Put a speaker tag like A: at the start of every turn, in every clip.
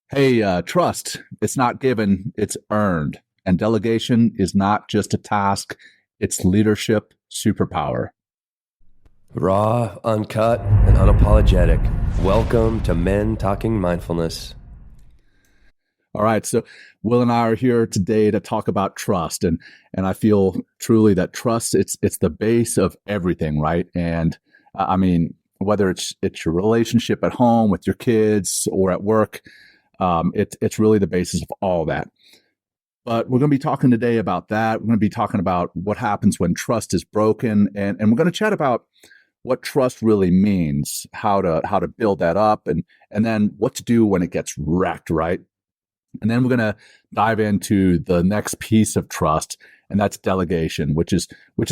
A: Hey, trust, it's not given, it's earned. And delegation is not just a task, it's leadership superpower.
B: Raw, uncut, and unapologetic. Welcome to Men Talking Mindfulness.
A: All right, so Will and I are here today to talk about trust, and I feel truly that trust it's the base of everything, right? And I mean, whether it's your relationship at home with your kids or at work, it's really the basis of all that. But we're going to be talking today about that. We're going to be talking about what happens when trust is broken, and we're going to chat about what trust really means, how to build that up, and then what to do when it gets wrecked, right? And then we're going to dive into the next piece of trust, and that's delegation, which is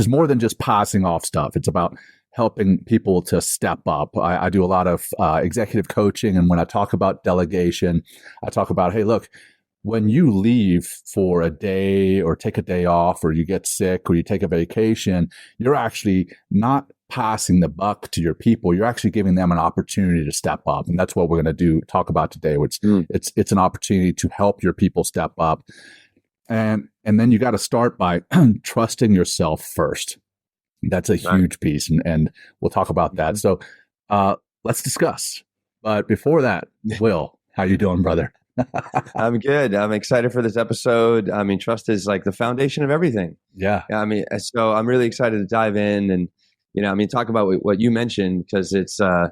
A: more than just passing off stuff. It's about helping people to step up. I do a lot of executive coaching, and when I talk about delegation, I talk about, hey, look, when you leave for a day or take a day off or you get sick or you take a vacation, you're actually not passing the buck to your people. You're actually giving them an opportunity to step up. And that's what we're going to talk about today, which it's an opportunity to help your people step up. And then you got to start by trusting yourself first. That's a huge piece. And we'll talk about that. So let's discuss. But before that, Will, how you doing, brother?
B: I'm good. I'm excited for this episode. I mean, trust is like the foundation of everything.
A: Yeah.
B: I mean, so I'm really excited to dive in and, talk about what you mentioned, because it's, I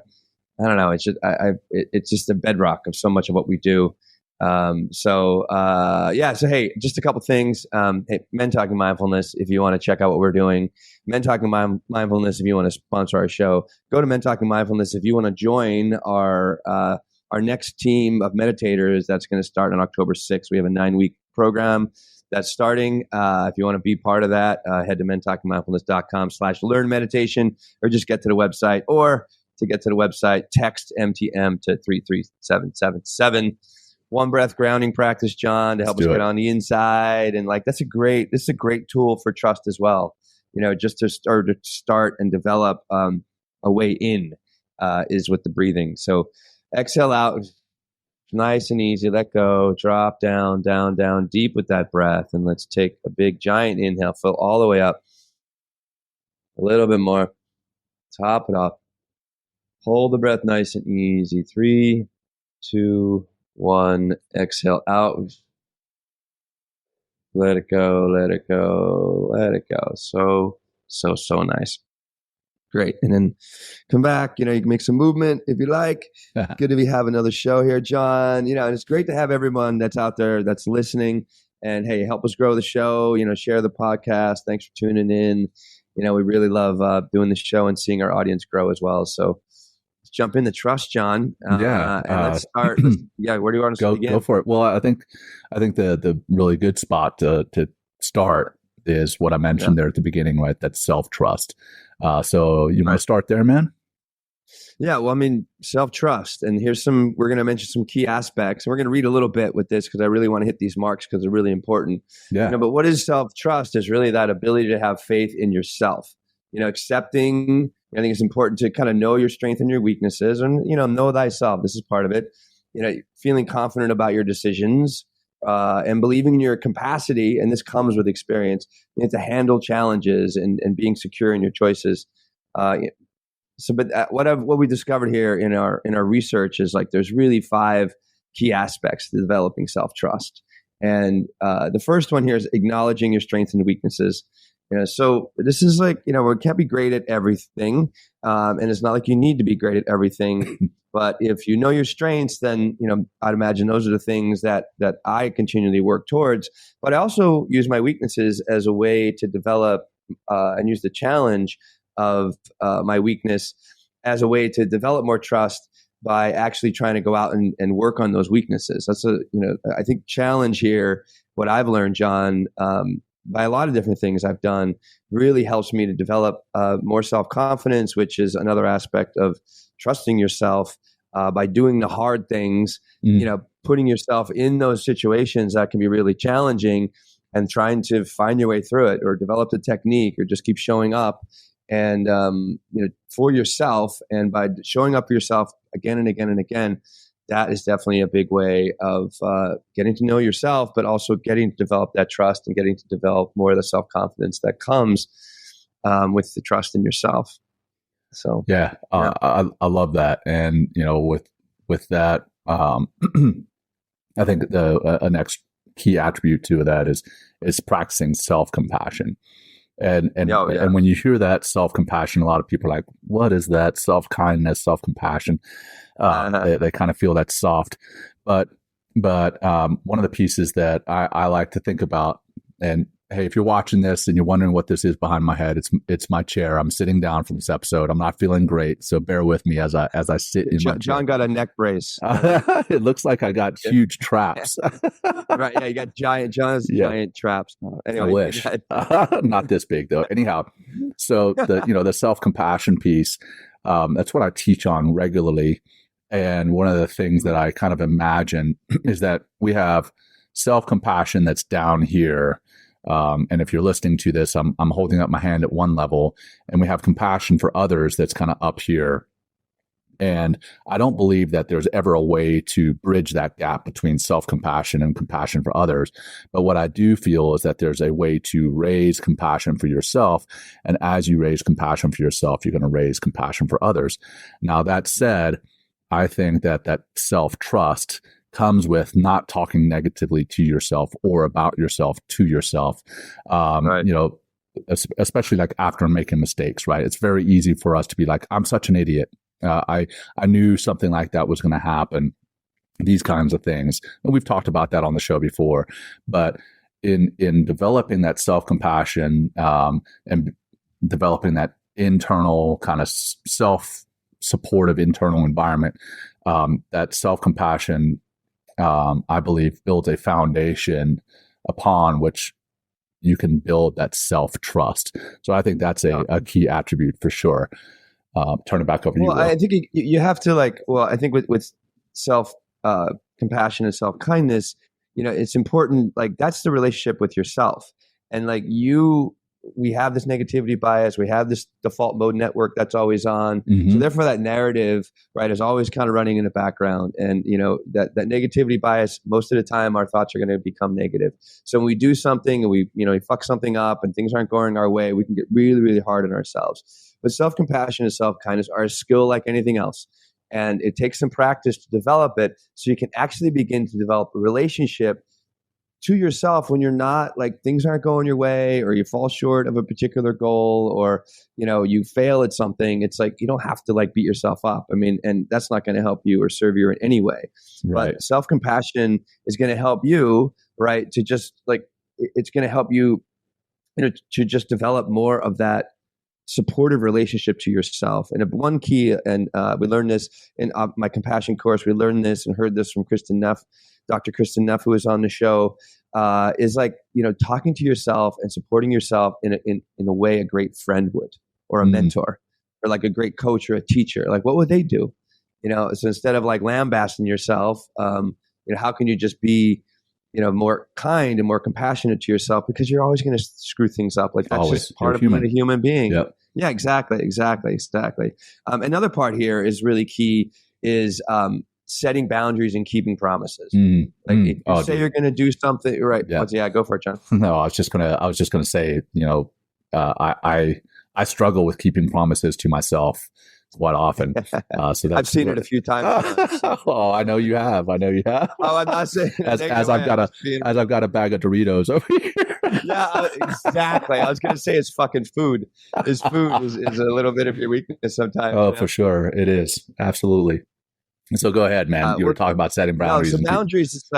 B: don't know, it's just a bedrock of so much of what we do. So hey, just a couple things. Hey, Men Talking Mindfulness, if you want to check out what we're doing. Men Talking Mindfulness, if you want to sponsor our show. Go to Men Talking Mindfulness if you want to join our next team of meditators. That's going to start on October 6th. We have a 9-week program that's starting. If you want to be part of that, head to mentalkingmindfulness.com/learn meditation, or just get to the website, or to get to the website, text MTM to 33777. One breath grounding practice, John, to help us get on the inside. And this is a great tool for trust as well. Just to start and develop a way in is with the breathing. So exhale out, nice and easy. Let go, drop down, down, down, deep with that breath. And let's take a big giant inhale, fill all the way up. A little bit more. Top it off. Hold the breath nice and easy. 3, 2, 1. Exhale out. Let it go, let it go, let it go. So nice. Great. And then come back, you can make some movement if you like. Good to have another show here, John. And it's great to have everyone that's out there that's listening. And hey, help us grow the show, share the podcast. Thanks for tuning in. We really love doing the show and seeing our audience grow as well. So let's jump into trust, John. And let's start. Where do you want us to begin?
A: Go for it. Well, I think the really good spot to start is what I mentioned there at the beginning, right? That's self-trust. So you want to start there, man?
B: Yeah, well, I mean, self-trust. And we're going to mention some key aspects. And we're going to read a little bit with this because I really want to hit these marks because they're really important.
A: Yeah.
B: But what is self-trust is really that ability to have faith in yourself. Accepting, I think it's important to kind of know your strengths and your weaknesses and, know thyself. This is part of it. Feeling confident about your decisions. And believing in your capacity, and this comes with experience, to handle challenges and being secure in your choices. But what we discovered here in our research is there's really 5 key aspects to developing self-trust. And the first one here is acknowledging your strengths and weaknesses. So this is we can't be great at everything, and it's not like you need to be great at everything. But if you know your strengths, then I'd imagine those are the things that I continually work towards. But I also use my weaknesses as a way to develop and use the challenge of my weakness as a way to develop more trust by actually trying to go out and work on those weaknesses. That's I think challenge here. What I've learned, John, by a lot of different things I've done, really helps me to develop more self-confidence, which is another aspect of trusting yourself by doing the hard things, putting yourself in those situations that can be really challenging and trying to find your way through it, or develop the technique, or just keep showing up and, for yourself. And by showing up for yourself again and again and again, that is definitely a big way of getting to know yourself, but also getting to develop that trust and getting to develop more of the self-confidence that comes with the trust in yourself. So
A: yeah, I love that. And, with that, I think the next key attribute to that is practicing self-compassion. And when you hear that self-compassion, a lot of people are like, what is that? Self-kindness, self-compassion. They kind of feel that's soft. But one of the pieces that I like to think about, and hey, if you're watching this and you're wondering what this is behind my head, it's my chair. I'm sitting down for this episode. I'm not feeling great, so bear with me as I sit in my chair.
B: John got a neck brace.
A: It looks like I got huge traps.
B: Right? Yeah, you got giant traps. Anyway,
A: I wish not this big though. Anyhow, so the self-compassion piece, that's what I teach on regularly. And one of the things that I kind of imagine is that we have self-compassion that's down here. And if you're listening to this, I'm holding up my hand at one level, and we have compassion for others that's kind of up here. And I don't believe that there's ever a way to bridge that gap between self-compassion and compassion for others. But what I do feel is that there's a way to raise compassion for yourself. And as you raise compassion for yourself, you're going to raise compassion for others. Now, that said, I think that self-trust comes with not talking negatively to yourself or about yourself to yourself.
B: Right.
A: Especially like after making mistakes, right? It's very easy for us to be like, I'm such an idiot. I knew something like that was going to happen. These kinds of things. And we've talked about that on the show before. But in developing that self-compassion and developing that internal kind of self-supportive internal environment, that self-compassion, I believe, builds a foundation upon which you can build that self-trust. So I think that's a key attribute for sure. Turn it back over to you.
B: Well, I think you have to I think with self compassion and self kindness, it's important. Like that's the relationship with yourself, and we have this negativity bias. We have this default mode network that's always on.
A: Mm-hmm.
B: So therefore, that narrative, right, is always kind of running in the background. And that negativity bias, most of the time, our thoughts are going to become negative. So when we do something and we fuck something up and things aren't going our way, we can get really, really hard on ourselves. But self-compassion and self-kindness are a skill like anything else. And it takes some practice to develop it so you can actually begin to develop a relationship to yourself when you're not things aren't going your way, or you fall short of a particular goal, or you fail at something. It's like you don't have to beat yourself up. I mean, and that's not going to help you or serve you in any way. Right. But self-compassion is going to help you, right, to just it's going to help you to just develop more of that supportive relationship to yourself. And one key, and we learned this in my compassion course, we learned this and heard this from Kristen Neff, Dr. Kristen Neff, who was on the show, is talking to yourself and supporting yourself in a way a great friend would, or a mentor, or a great coach or a teacher. What would they do? So instead of lambasting yourself, how can you just be more kind and more compassionate to yourself, because you're always going to screw things up. That's always. Just part of being a human being.
A: Yep.
B: Yeah, exactly. Another part here is really key is setting boundaries and keeping promises. If you say you're going to do something, right? Yeah, go for it, John.
A: No, I was just gonna say, I struggle with keeping promises to myself quite often. So
B: I've seen it a few times.
A: Oh, I know you have.
B: Oh, I'm not saying
A: as I've got a bag of Doritos over here.
B: Yeah, exactly. I was going to say it's fucking food. Is a little bit of your weakness sometimes.
A: Oh, for sure, it is, absolutely. So go ahead, man. You were talking about setting boundaries.
B: No, so boundaries, it's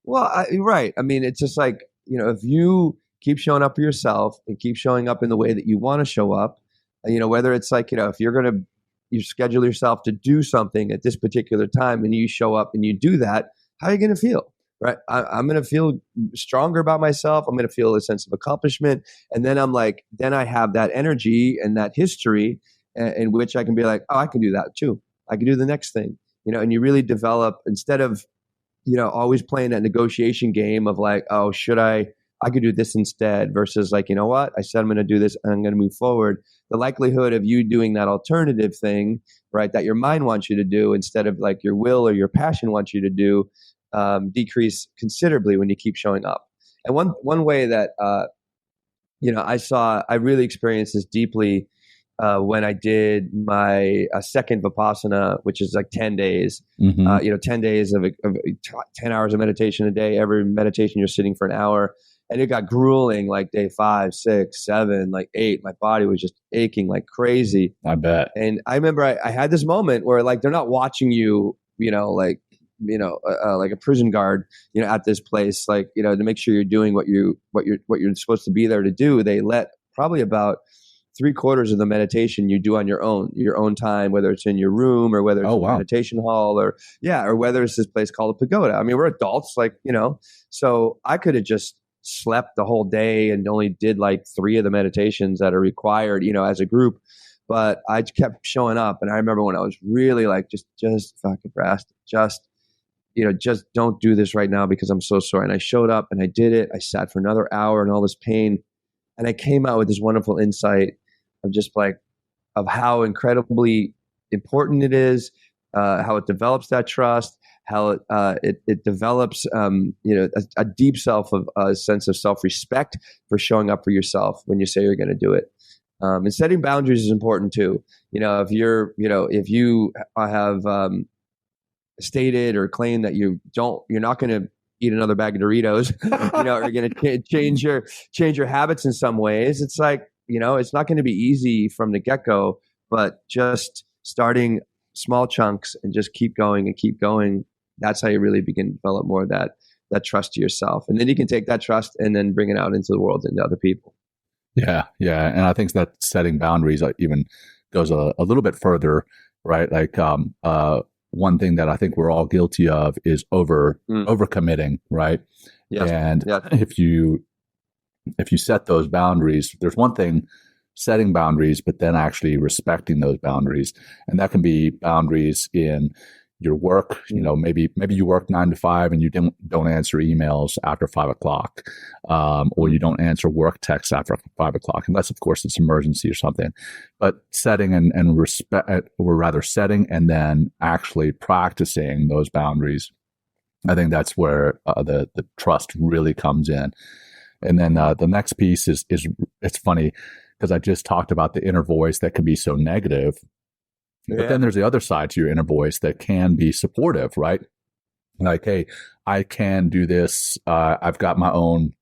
B: right. I mean, it's just if you keep showing up for yourself and keep showing up in the way that you want to show up, whether it's if you schedule yourself to do something at this particular time and you show up and you do that, how are you going to feel? Right? I'm going to feel stronger about myself. I'm going to feel a sense of accomplishment. And then then I have that energy and that history in which I can be like, oh, I can do that too. I can do the next thing, and you really develop, instead of, always playing that negotiation game of oh, should I I could do this instead, versus like, you know what, I said I'm going to do this and I'm going to move forward. The likelihood of you doing that alternative thing, right, that your mind wants you to do instead of like your will or your passion wants you to do, decrease considerably when you keep showing up. And one way that I really experienced this deeply when I did my second Vipassana, which is like 10 days, 10 days of 10 hours of meditation a day. Every meditation you're sitting for an hour. And it got grueling like day 5, 6, 7, like 8. My body was just aching like crazy.
A: I bet.
B: And I remember I had this moment where like they're not watching you, like a prison guard, at this place, like, to make sure you're doing what you're supposed to be there to do. They let probably about 3/4 of the meditation you do on your own time, whether it's in your room or whether it's in a meditation hall or whether it's this place called a pagoda. I mean, we're adults, like, so I could have just slept the whole day and only did like 3 of the meditations that are required, as a group. But I kept showing up. And I remember when I was really like, just fucking pressed, just don't do this right now because I'm so sore. And I showed up and I did it. I sat for another hour in all this pain. And I came out with this wonderful insight of just like, of how incredibly important it is, how it develops that trust, how it develops, a deep sense of self-respect for showing up for yourself when you say you're going to do it. And setting boundaries is important too. If you have stated or claimed that you're not going to eat another bag of Doritos, or you're going to change your habits in some ways. It's like, it's not going to be easy from the get-go, but just starting small chunks and just keep going and keep going. That's how you really begin to develop more of that trust to yourself. And then you can take that trust and then bring it out into the world and to other people.
A: Yeah. Yeah. And I think that setting boundaries even goes a little bit further, right? Like, one thing that I think we're all guilty of is overcommitting, right? Yes. And if you set those boundaries, there's one thing setting boundaries, but then actually respecting those boundaries. And that can be boundaries in your work. Maybe you work 9 to 5 and you don't answer emails after 5 o'clock, or you don't answer work texts after 5 o'clock, unless of course it's emergency or something. But setting and respect, or rather setting and then actually practicing those boundaries, I think that's where the trust really comes in. And then the next piece is it's funny because I just talked about the inner voice that can be so negative. But then there's the other side to your inner voice that can be supportive, right? Like, hey, I can do this. I've got my own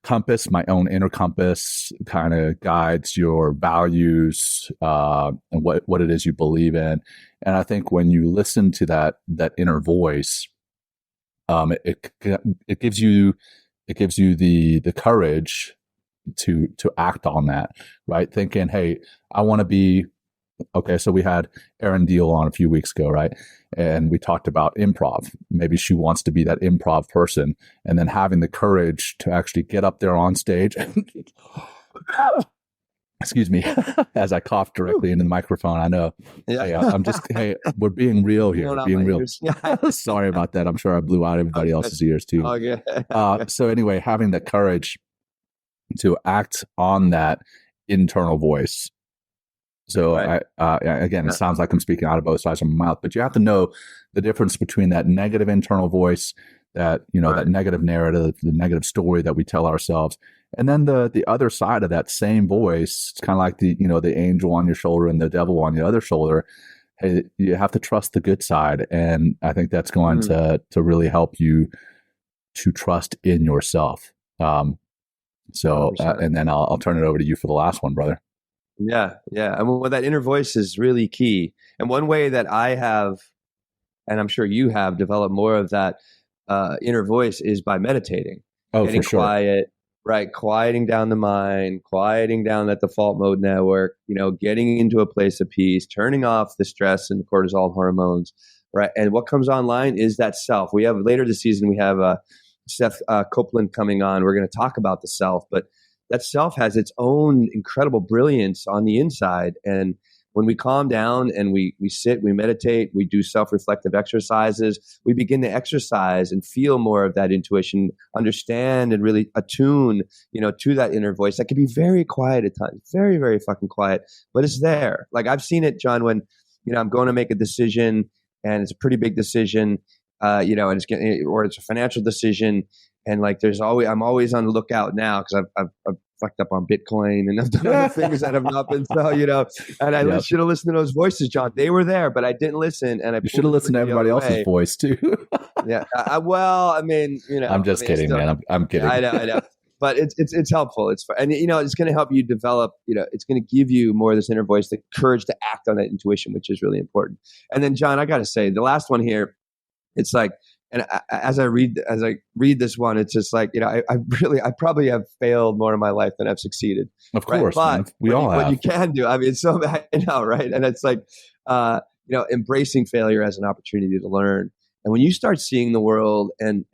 A: compass, my own inner compass, kind of guides your values and what it is you believe in. And I think when you listen to that inner voice, it gives you the courage to act on that, right? Thinking, hey, I want to be, okay, so we had Erin Deal on a few weeks ago, right? And we talked about improv. Maybe she wants to be that improv person, and then having the courage to actually get up there on stage. Excuse me, as I coughed directly into the microphone. I know. Yeah. Hey, we're being real here. We're being real. Sorry about that. I'm sure I blew out everybody else's ears too.
B: Okay.
A: So anyway, having the courage to act on that internal voice. So again, it sounds like I'm speaking out of both sides of my mouth, but you have to know the difference between that negative internal voice, that negative narrative, the negative story that we tell ourselves, and then the other side of that same voice. It's kind of like the angel on your shoulder and the devil on the other shoulder. Hey, you have to trust the good side, and I think that's going to really help you to trust in yourself. And then I'll turn it over to you for the last one, brother.
B: Yeah. I mean, that inner voice is really key. And one way that I have, and I'm sure you have, developed more of that inner voice is by meditating. Getting
A: for sure.
B: Quiet, right? Quieting down the mind, quieting down that default mode network, getting into a place of peace, turning off the stress and cortisol hormones, right? And what comes online is that self. We have later this season, we have Seth Copeland coming on. We're going to talk about the self, but that self has its own incredible brilliance on the inside. And when we calm down and we sit, we meditate, we do self-reflective exercises, we begin to exercise and feel more of that intuition, understand and really attune, to that inner voice. That can be very quiet at times, very, very fucking quiet, but it's there. Like I've seen it, John, when, I'm going to make a decision and it's a pretty big decision, and it's a financial decision. And like, I'm always on the lookout now because I've fucked up on Bitcoin and I've done other things that have not been so, and I should have listened to those voices, John. They were there, but I didn't listen. And
A: you should have listened to everybody else's voice too.
B: Yeah.
A: I'm just kidding, man. I'm kidding.
B: I know. But it's helpful. It's and it's going to help you develop. It's going to give you more of this inner voice, the courage to act on that intuition, which is really important. And then, John, I got to say, the last one here, it's like, and as I read this one, it's just like, I probably have failed more in my life than I've succeeded.
A: Of course,
B: but
A: we all have.
B: What you can do, it's so bad, right? And it's like, embracing failure as an opportunity to learn. And when you start seeing the world and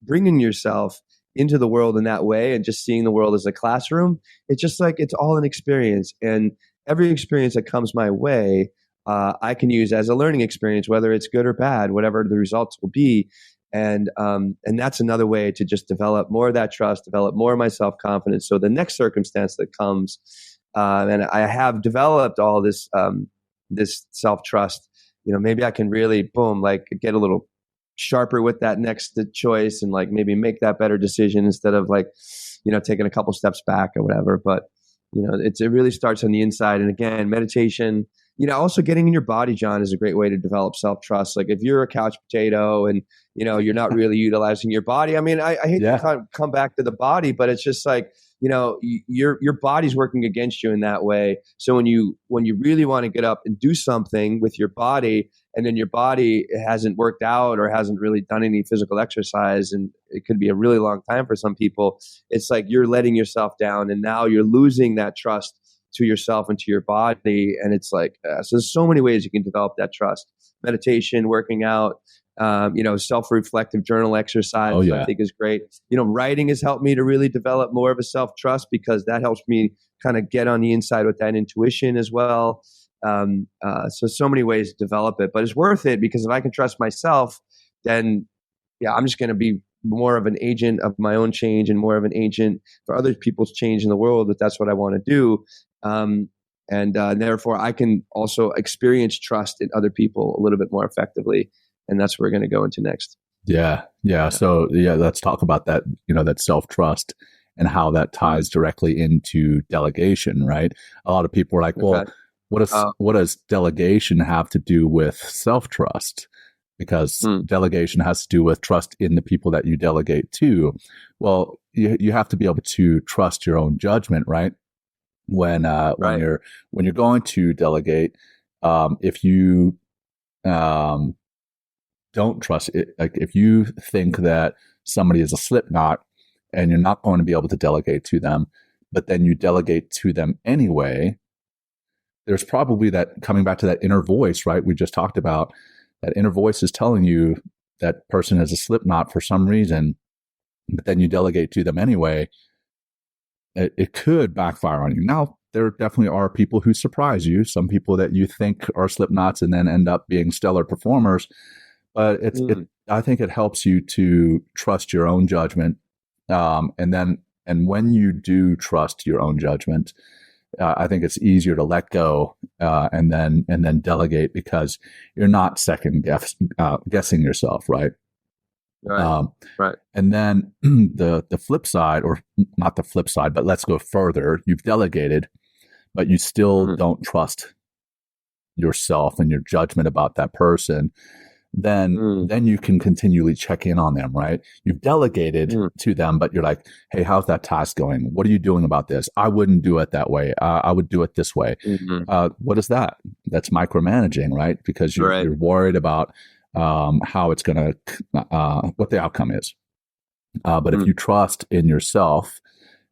B: bringing yourself into the world in that way and just seeing the world as a classroom, it's just like, it's all an experience. And every experience that comes my way, I can use as a learning experience, whether it's good or bad, whatever the results will be. And that's another way to just develop more of that trust, develop more of my self-confidence. So the next circumstance that comes, and I have developed all this, this self-trust, maybe I can really, get a little sharper with that next choice and like maybe make that better decision instead of like, taking a couple steps back or whatever. But, it really starts on the inside. And again, meditation, also getting in your body, John, is a great way to develop self-trust. Like if you're a couch potato and, you're not really utilizing your body. I hate to come back to the body, but it's just like, your body's working against you in that way. So when you really want to get up and do something with your body, and then your body hasn't worked out or hasn't really done any physical exercise, and it could be a really long time for some people, it's like you're letting yourself down, and now you're losing that trust to yourself and to your body. And it's like, so there's so many ways you can develop that trust. Meditation, working out, self-reflective journal exercise, I think is great. Writing has helped me to really develop more of a self-trust because that helps me kind of get on the inside with that intuition as well. So many ways to develop it, but it's worth it because if I can trust myself, then I'm just going to be more of an agent of my own change and more of an agent for other people's change in the world, if that's what I want to do. And therefore I can also experience trust in other people a little bit more effectively. And that's what we're going to go into next.
A: Yeah. So let's talk about that, that self-trust and how that ties directly into delegation, right? A lot of people are like, well, what does delegation have to do with self-trust? Because delegation has to do with trust in the people that you delegate to. Well, you have to be able to trust your own judgment, right? When you're going to delegate, if you don't trust it, like if you think that somebody is a slip knot and you're not going to be able to delegate to them, but then you delegate to them anyway, there's probably that coming back to that inner voice, right? We just talked about that inner voice is telling you that person is a slip knot for some reason, but then you delegate to them anyway. It could backfire on you. Now, there definitely are people who surprise you, some people that you think are slip knots and then end up being stellar performers. But I think it helps you to trust your own judgment. And when you do trust your own judgment, I think it's easier to let go and then delegate because you're not second guessing yourself, right?
B: Right.
A: And then the flip side, or not the flip side, but let's go further. You've delegated, but you still don't trust yourself and your judgment about that person. Then you can continually check in on them, right? You've delegated to them, but you're like, hey, how's that task going? What are you doing about this? I wouldn't do it that way. I would do it this way. What is that? That's micromanaging, right? Because you're worried about how it's going to, what the outcome is. But if you trust in yourself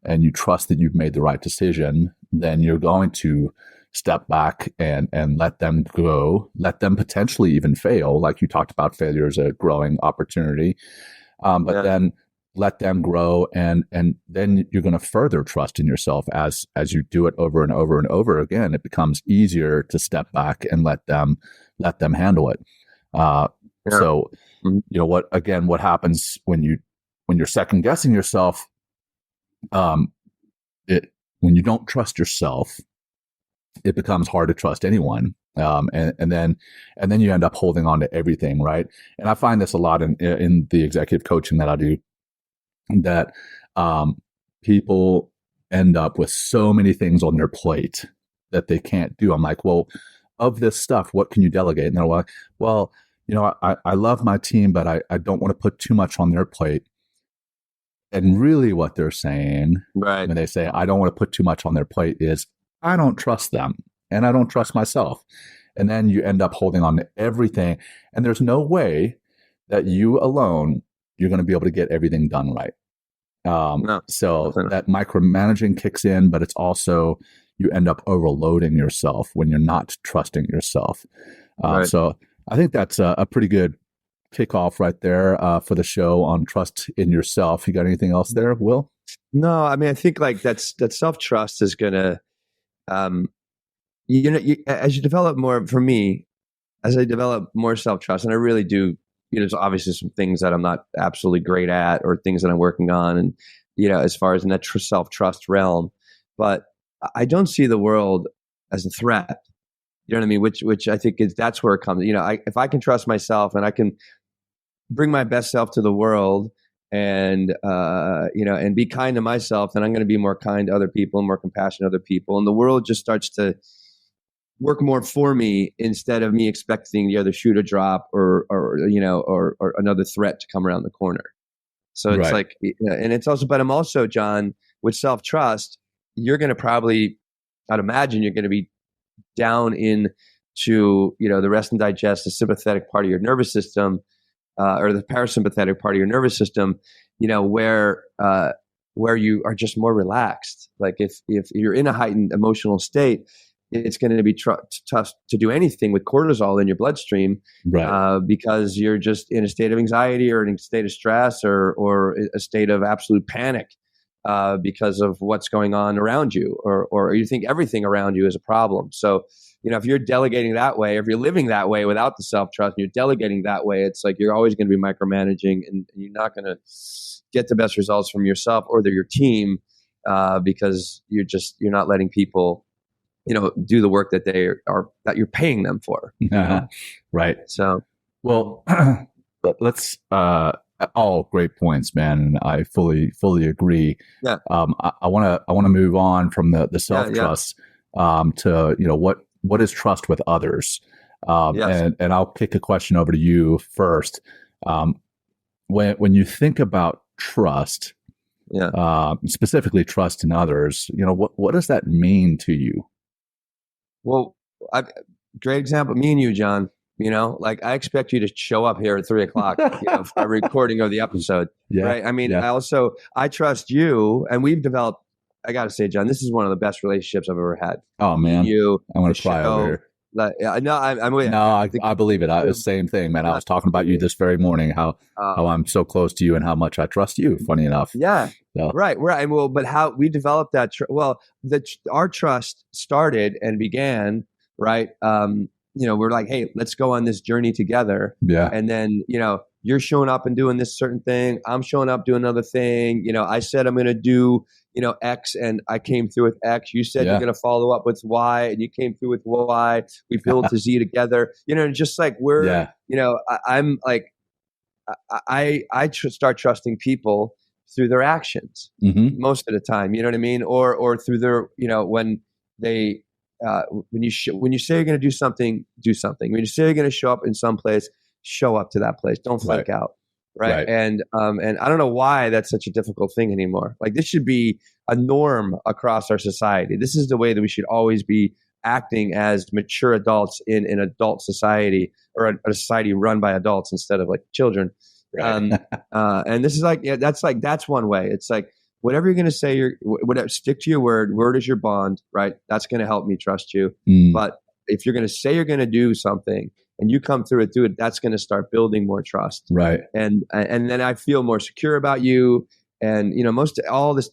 A: and you trust that you've made the right decision, then you're going to step back and let them go, let them potentially even fail. Like you talked about, failure is a growing opportunity. Then let them grow, and then you're going to further trust in yourself as you do it over and over and over again. It becomes easier to step back and let them handle it.
B: Yeah.
A: So, what happens when you're second guessing yourself? When you don't trust yourself, it becomes hard to trust anyone. And then you end up holding on to everything, right? And I find this a lot in the executive coaching that I do, that people end up with so many things on their plate that they can't do. I'm like, well, of this stuff, what can you delegate? And they're like, well, I love my team, but I don't want to put too much on their plate. And really what they're saying,
B: right,
A: when they say, I don't want to put too much on their plate, is I don't trust them and I don't trust myself. And then you end up holding on to everything. And there's no way that you alone, you're going to be able to get everything done right.
B: No,
A: so
B: definitely.
A: that micromanaging kicks in, but it's also, you end up overloading yourself when you're not trusting yourself.
B: Right.
A: So I think that's a pretty good kickoff right there for the show on trust in yourself. You got anything else there, Will?
B: No, I mean, I think like that self-trust is going to, as you develop more, for me, as I develop more self-trust, and I really do, there's obviously some things that I'm not absolutely great at, or things that I'm working on. And, as far as in that self-trust realm, but I don't see the world as a threat. You know what I mean? Which I think that's where it comes. If I can trust myself and I can bring my best self to the world, and and be kind to myself, then I'm going to be more kind to other people, more compassionate to other people, and the world just starts to work more for me, instead of me expecting the other shoe to drop, or another threat to come around the corner. So it's
A: Right.
B: like, and it's also, but I'm also, John, with self trust, you're going to probably, I'd imagine, you're going to be down into the rest and digest, the sympathetic part of your nervous system, or the parasympathetic part of your nervous system, where you are just more relaxed. Like if you're in a heightened emotional state, it's going to be tough to do anything with cortisol in your bloodstream,
A: Right.
B: because you're just in a state of anxiety, or in a state of stress, or a state of absolute panic, because of what's going on around you, or you think everything around you is a problem. So, if you're delegating that way, if you're living that way without the self-trust, and you're delegating that way, it's like you're always going to be micromanaging, and you're not going to get the best results from yourself or your team, because you're not letting people, do the work that that you're paying them for.
A: Right.
B: So,
A: well, let's all great points, man, and I fully agree.
B: Yeah.
A: I want to move on from the self trust to what is trust with others.
B: Yes.
A: And I'll kick a question over to you first. When you think about trust, specifically trust in others, what does that mean to you?
B: Well, great example. Me and you, John. Like I expect you to show up here at 3:00, for a recording of the episode.
A: Yeah,
B: right. I mean,
A: yeah.
B: I trust you, and we've developed. I got to say, John, this is one of the best relationships I've ever had.
A: Oh
B: Me,
A: man,
B: you,
A: I'm gonna
B: the
A: cry over
B: show.
A: here.
B: No, I'm with you.
A: No, I believe it. The same thing, man. I was talking about you this very morning, how I'm so close to you and how much I trust you. Funny enough.
B: Yeah.
A: So.
B: Right. Well, but how we developed that? Our trust started and began, right. We're like, hey, let's go on this journey together.
A: Yeah.
B: And then, you're showing up and doing this certain thing. I'm showing up doing another thing. I said I'm going to do, X, and I came through with X. You said you're going to follow up with Y, and you came through with Y. We built to Z together. Just like we're, I'm like, I start trusting people through their actions most of the time. You know what I mean? Or through their, when they, when you say you're going to do something, do something. When you say you're going to show up in some place, show up to that place. Don't flake out. Right. And I don't know why that's such a difficult thing anymore. Like this should be a norm across our society. This is the way that we should always be acting as mature adults in an adult society, or a society run by adults instead of like children.
A: Right.
B: And this is like, that's one way. It's like, whatever you're going to say, whatever, stick to your word. Word is your bond, right? That's going to help me trust you. But if you're going to say you're going to do something, and you come through it, dude, that's going to start building more trust.
A: Right.
B: And then I feel more secure about you. And, most all this,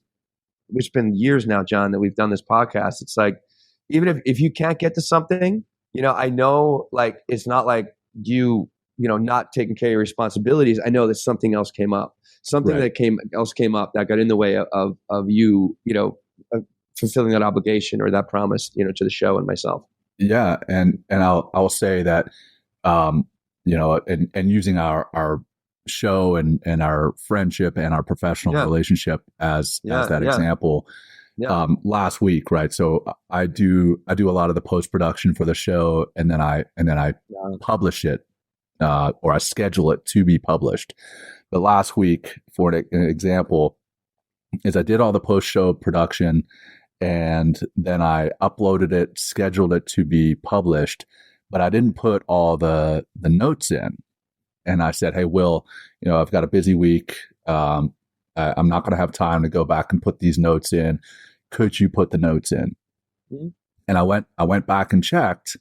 B: it's been years now, John, that we've done this podcast. It's like, even if you can't get to something, I know, like, it's not like not taking care of your responsibilities. I know that something else came up, something
A: Right.
B: that came up that got in the way of you, fulfilling that obligation or that promise, to the show and myself.
A: Yeah. And I'll say that, and using our show and our friendship and our professional relationship as that example.
B: Yeah.
A: Last week, right? So I do a lot of the post production for the show, and then I publish it, or I schedule it to be published. But last week, for an example, is I did all the post show production, and then I uploaded it, scheduled it to be published, but I didn't put all the notes in. And I said, hey, Will, I've got a busy week. I'm not going to have time to go back and put these notes in. Could you put the notes in? Mm-hmm. And I went back and checked,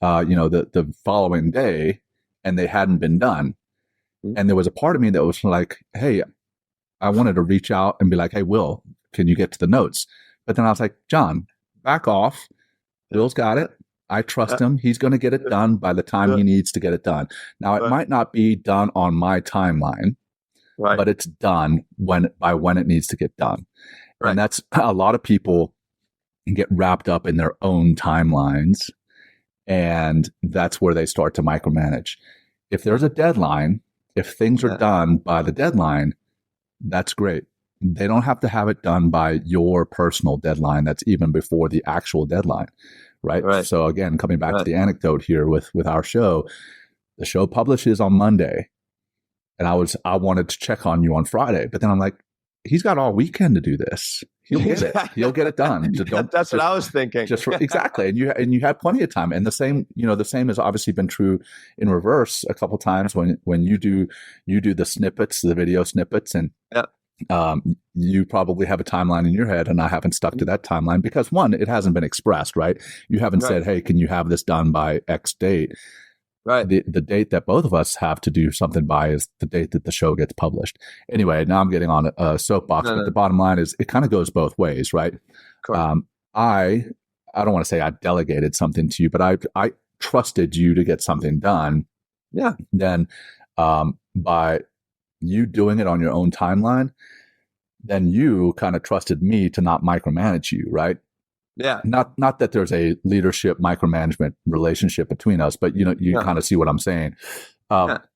A: the following day, and they hadn't been done. Mm-hmm. And there was a part of me that was like, hey, I wanted to reach out and be like, hey, Will, can you get to the notes? But then I was like, John, back off. Will's got it. I trust him. He's going to get it done by the time he needs to get it done. Now, it might not be done on my timeline, but it's done when it needs to get done. Right. And that's a lot of people get wrapped up in their own timelines, and that's where they start to micromanage. If there's a deadline, if things are done by the deadline, that's great. They don't have to have it done by your personal deadline. That's even before the actual deadline. Right. So again, coming back to the anecdote here with our show, the show publishes on Monday, and I wanted to check on you on Friday, but then I'm like, he's got all weekend to do this. He'll get it. He'll get it done.
B: That's what I was thinking.
A: Exactly. And you had plenty of time. And the same has obviously been true in reverse a couple of times when you do the snippets, the video snippets, and you probably have a timeline in your head, and I haven't stuck to that timeline because, one, it hasn't been expressed, right? You haven't said, hey, can you have this done by X date? Right. The date that both of us have to do something by is the date that the show gets published. Anyway, now I'm getting on a soapbox, but the bottom line is it kind of goes both ways, right? I don't want to say I delegated something to you, but I trusted you to get something done. Yeah. Then by you doing it on your own timeline, then you kind of trusted me to not micromanage you, right? Yeah. Not that there's a leadership micromanagement relationship between us, but you kind of see what I'm saying. But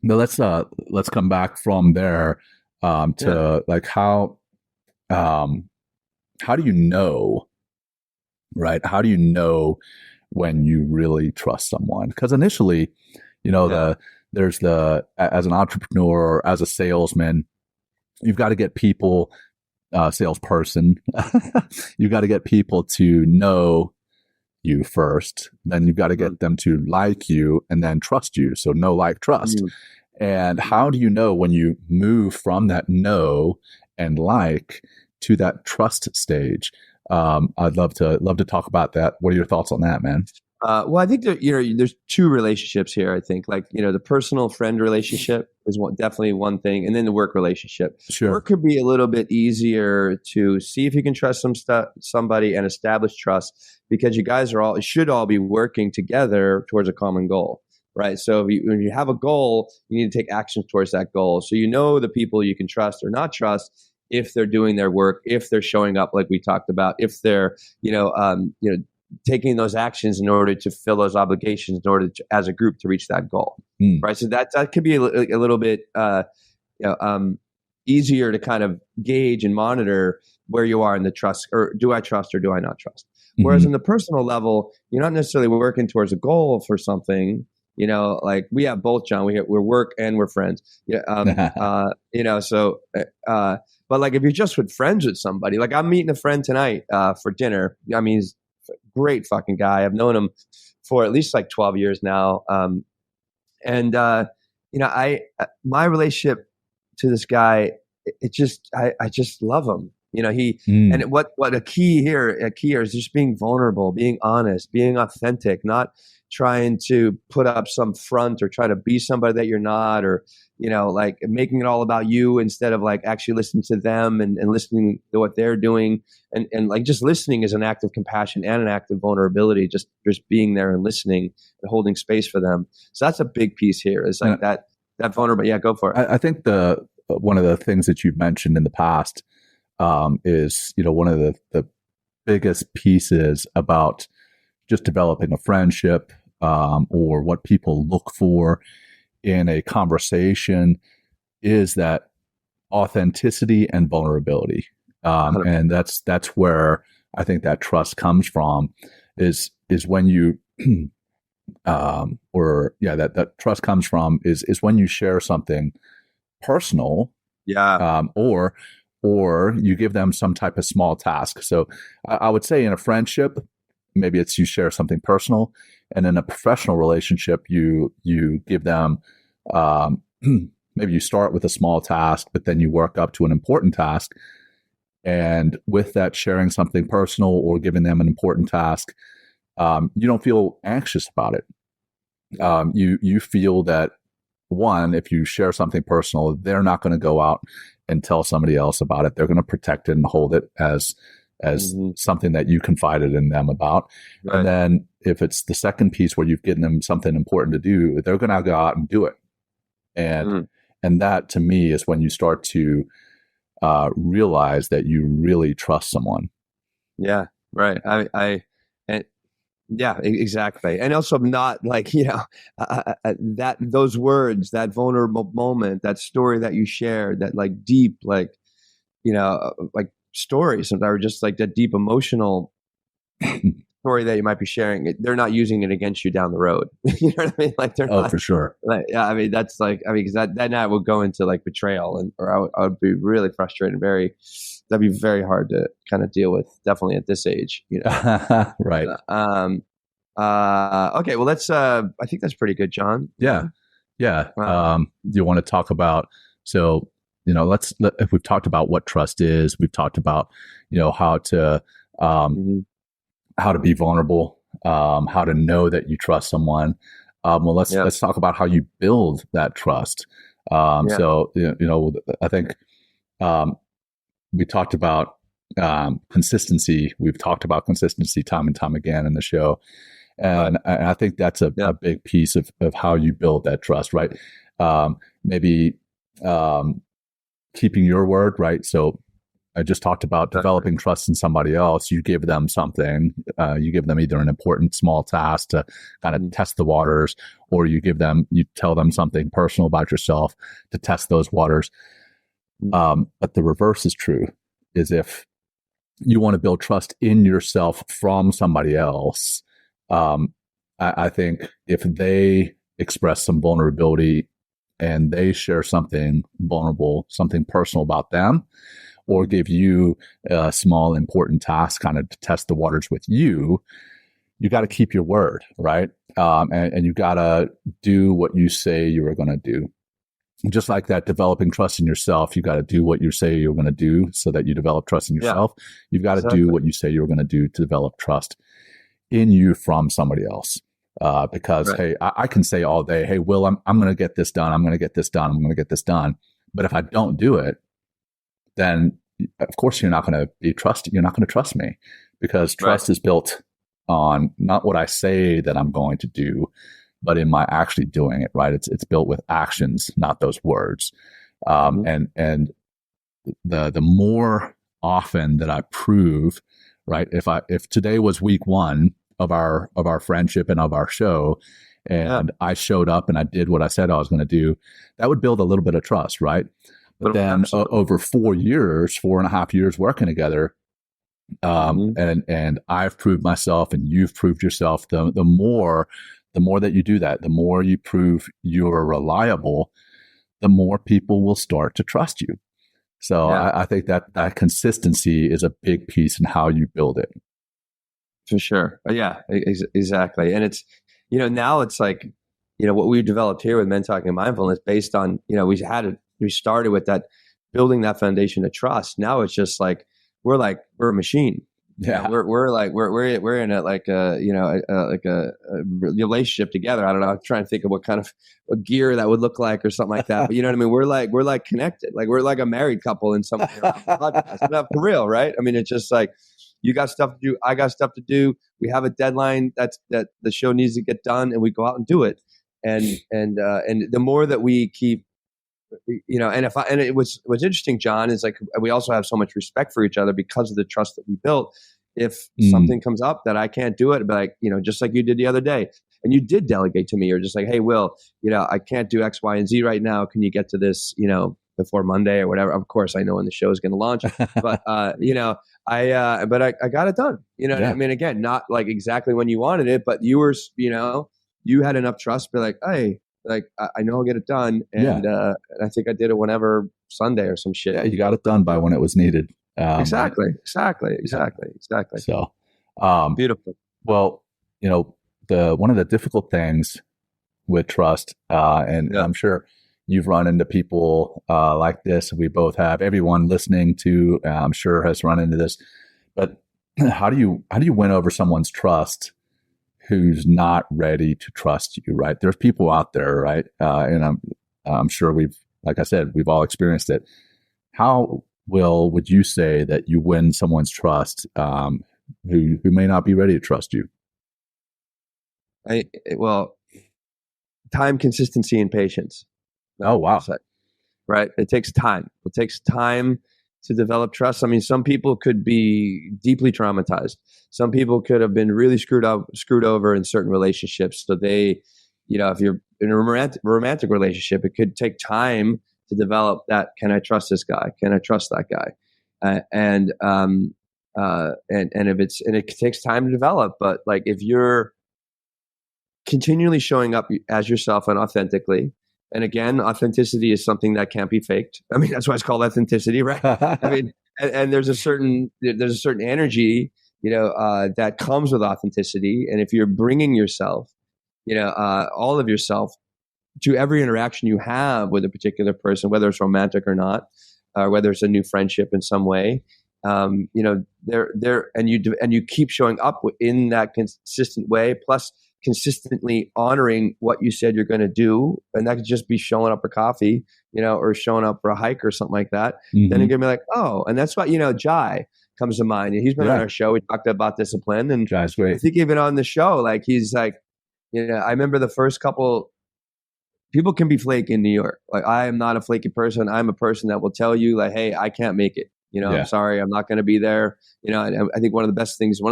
A: let's come back from there to like how do you know, right? How do you know when you really trust someone? Because initially, there's as an entrepreneur or as a salesman, you've got to get people, salesperson, you've got to get people to know you first. Then you've got to get them to like you and then trust you. So know, like, trust. Mm-hmm. And how do you know when you move from that know and like to that trust stage? I'd love to talk about that. What are your thoughts on that, man?
B: Well, I think that, there's two relationships here. I think, like, the personal friend relationship is definitely one thing, and then the work relationship. Sure. Work could be a little bit easier to see if you can trust somebody and establish trust, because you guys should all be working together towards a common goal, right? So when you have a goal, you need to take actions towards that goal. So the people you can trust or not trust, if they're doing their work, if they're showing up like we talked about, if they're taking those actions in order to fill those obligations in order to, as a group, to reach that goal, right? So that could be a little bit easier to kind of gauge and monitor where you are in the trust, or do I trust or do I not trust? Mm-hmm. Whereas in the personal level, you're not necessarily working towards a goal for something. Like we have both, John. We're work and we're friends. Yeah. But like if you're just friends with somebody, like I'm meeting a friend tonight for dinner. I mean, he's a great fucking guy. I've known him for at least like 12 years now. My relationship to this guy, I just love him.
A: Mm.
B: And what a key here is just being vulnerable, being honest, being authentic, not trying to put up some front or try to be somebody that you're not, or like making it all about you instead of like actually listening to them and listening to what they're doing, and like just listening is an act of compassion and an act of vulnerability, just being there and listening and holding space for them. So that's a big piece here, is like that vulnerable. Yeah, go for it.
A: I think the one of the things that you've mentioned in the past is one of the biggest pieces about just developing a friendship, or what people look for in a conversation, is that authenticity and vulnerability. And that's where I think that trust comes from, is when you that trust comes from is when you share something personal,
B: Yeah.
A: Or you give them some type of small task. So I would say in a friendship, maybe it's you share something personal, and in a professional relationship, you give them, maybe you start with a small task, but then you work up to an important task. And with that, sharing something personal or giving them an important task, you don't feel anxious about it. You feel that, one, if you share something personal, they're not going to go out and tell somebody else about it. They're going to protect it and hold it as something that you confided in them about. Right. And then if it's the second piece where you've given them something important to do, they're going to go out and do it. And that, to me, is when you start to realize that you really trust someone.
B: Yeah, right. Yeah, exactly. And also not like, that those words, that vulnerable moment, that story that you shared, that like deep, like, like stories sometimes, or just like that deep emotional story that you might be sharing. They're not using it against you down the road. You know what I mean? Like they're not,
A: for sure.
B: Like, yeah, I mean, that's like, because that would go into like betrayal, or I would be really frustrated. That'd be very hard to kind of deal with, definitely at this age,
A: Right.
B: Okay, well, I think that's pretty good, John.
A: Yeah. You want to talk about, so, if we've talked about what trust is, we've talked about, how to be vulnerable, how to know that you trust someone. Well, let's talk about how you build that trust. So, I think, we talked about consistency. We've talked about consistency time and time again in the show. And I think that's a big piece of how you build that trust, right? Maybe keeping your word, right? So I just talked about developing trust in somebody else. You give them something. You give them either an important small task to kind of test the waters, or you tell them something personal about yourself to test those waters. But the reverse is true, is if you want to build trust in yourself from somebody else, I think if they express some vulnerability and they share something vulnerable, something personal about them, or give you a small important task kind of to test the waters with you got to keep your word, right? And you got to do what you say you were going to do. Just like that, developing trust in yourself, you got to do what you say you're going to do so that you develop trust in yourself. Yeah, you've got to do what you say you're going to do to develop trust in you from somebody else. Because, hey, I can say all day, hey, Will, I'm going to get this done. I'm going to get this done. I'm going to get this done. But if I don't do it, then of course you're not going to be trusted. You're not going to trust me, because trust is built on not what I say that I'm going to do, but in my actually doing it, right? It's built with actions, not those words. And the more often that I prove, right? If today was week one of our friendship and of our show, and I showed up and I did what I said I was going to do, that would build a little bit of trust, right? But then over 4.5 years working together, and I've proved myself and you've proved yourself, the more that you do that, the more you prove you're reliable, the more people will start to trust you. So I think that consistency is a big piece in how you build it.
B: For sure. Yeah, exactly. And it's, now it's like, what we've developed here with Men Talking Mindfulness based on, we started with that, building that foundation of trust. Now it's just like, we're a machine.
A: Yeah.
B: We're in a like a like a relationship together. I don't know. I'm trying to think of what kind of a gear that would look like or something like that. But you know what I mean? We're like connected. Like we're like a married couple in some podcast. Not for real, right? I mean, it's just like you got stuff to do, I got stuff to do. We have a deadline that the show needs to get done, and we go out and do it. And the more that we keep, and it was what's interesting, John, is like we also have so much respect for each other because of the trust that we built. If something comes up that I can't do it, I'd be like, just like you did the other day, and you did delegate to me, or just like, hey, Will, I can't do X, Y, and Z right now. Can you get to this, before Monday or whatever? Of course, I know when the show is going to launch, but I got it done. I mean, again, not like exactly when you wanted it, but you were, you had enough trust to be like, hey, like I know I'll get it done, and I think I did it whenever Sunday or some shit.
A: Yeah, you got it done by when it was needed.
B: Exactly.
A: So,
B: beautiful.
A: Well, one of the difficult things with trust, and I'm sure you've run into people like this. We both have. Everyone listening to, I'm sure, has run into this. But how do you win over someone's trust who's not ready to trust you, right? There's people out there, right? And I'm sure like I said, we've all experienced it. How would you say that you win someone's trust who may not be ready to trust you?
B: Time, consistency, and patience.
A: Oh, wow.
B: Right. It takes time. It takes time to develop trust. I mean, some people could be deeply traumatized. Some people could have been really screwed over in certain relationships. So they, if you're in a romantic relationship, it could take time to develop that. Can I trust this guy? Can I trust that guy? And it takes time to develop. But like, if you're continually showing up as yourself and authentically, and again, authenticity is something that can't be faked. I mean, that's why it's called authenticity, right? I mean, and there's a certain energy, that comes with authenticity. And if you're bringing yourself, all of yourself to every interaction you have with a particular person, whether it's romantic or not, or whether it's a new friendship in some way, and you keep showing up in that consistent way, plus consistently honoring what you said you're going to do. And that could just be showing up for coffee, or showing up for a hike or something like that. Mm-hmm. Then you're going to be like, oh, and that's why, Jai comes to mind. He's been on our show. We talked about discipline, and
A: Jai's great.
B: I think even on the show, like he's like, I remember the first couple, people can be flaky in New York. Like, I am not a flaky person. I'm a person that will tell you like, hey, I can't make it. I'm sorry, I'm not going to be there. And I think one of the best things you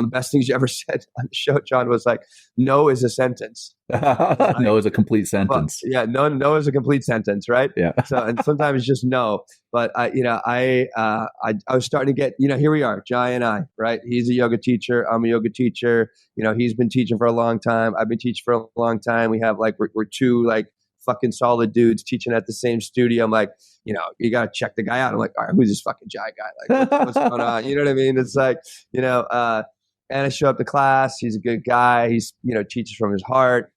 B: ever said on the show, John, was like, no is a sentence.
A: No is a complete sentence.
B: But, no is a complete sentence, right?
A: Yeah.
B: So, and sometimes it's just no. But I was starting to get, here we are, Jai and I, right? He's a yoga teacher. I'm a yoga teacher. He's been teaching for a long time. I've been teaching for a long time. We have we're two fucking solid dudes teaching at the same studio. I'm like, you got to check the guy out. I'm like, all right, who's this fucking Jai guy? Like, what's going on? You know what I mean? It's like, and I show up to class. He's a good guy. He's, teaches from his heart.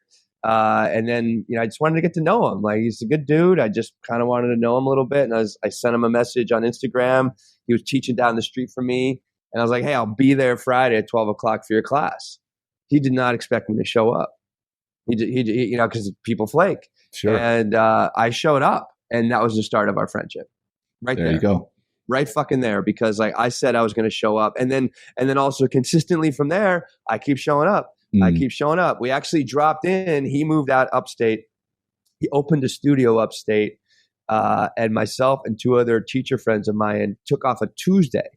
B: And then, I just wanted to get to know him. Like, he's a good dude. I just kind of wanted to know him a little bit. And I sent him a message on Instagram. He was teaching down the street from me. And I was like, hey, I'll be there Friday at 12 o'clock for your class. He did not expect me to show up. He because people flake.
A: Sure.
B: And I showed up, and that was the start of our friendship. Right there.
A: There you go.
B: Right fucking there, because I said I was going to show up, and then also consistently from there, I keep showing up. I keep showing up. We actually dropped in. He moved out upstate. He opened a studio upstate, and myself and two other teacher friends of mine took off a Tuesday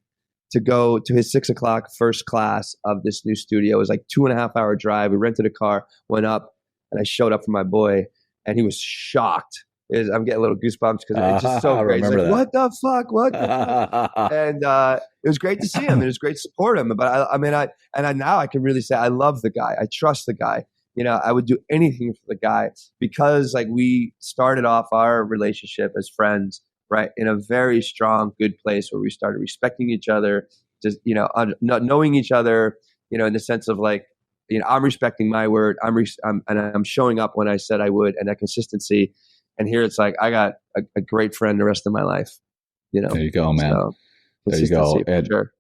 B: to go to his 6 o'clock first class of this new studio. It was like 2.5 hour drive. We rented a car, went up, and I showed up for my boy, and he was shocked. I'm getting a little goosebumps because it's just so great. He's like, what the fuck? What the fuck? And it was great to see him, and it was great to support him. But now I can really say I love the guy. I trust the guy. I would do anything for the guy, because we started off our relationship as friends, right, in a very strong, good place where we started respecting each other, just knowing each other, in the sense of I'm respecting my word. I'm showing up when I said I would, and that consistency. And here it's like I got a great friend the rest of my life.
A: There you go, man.
B: So,
A: there you go. And
B: sure.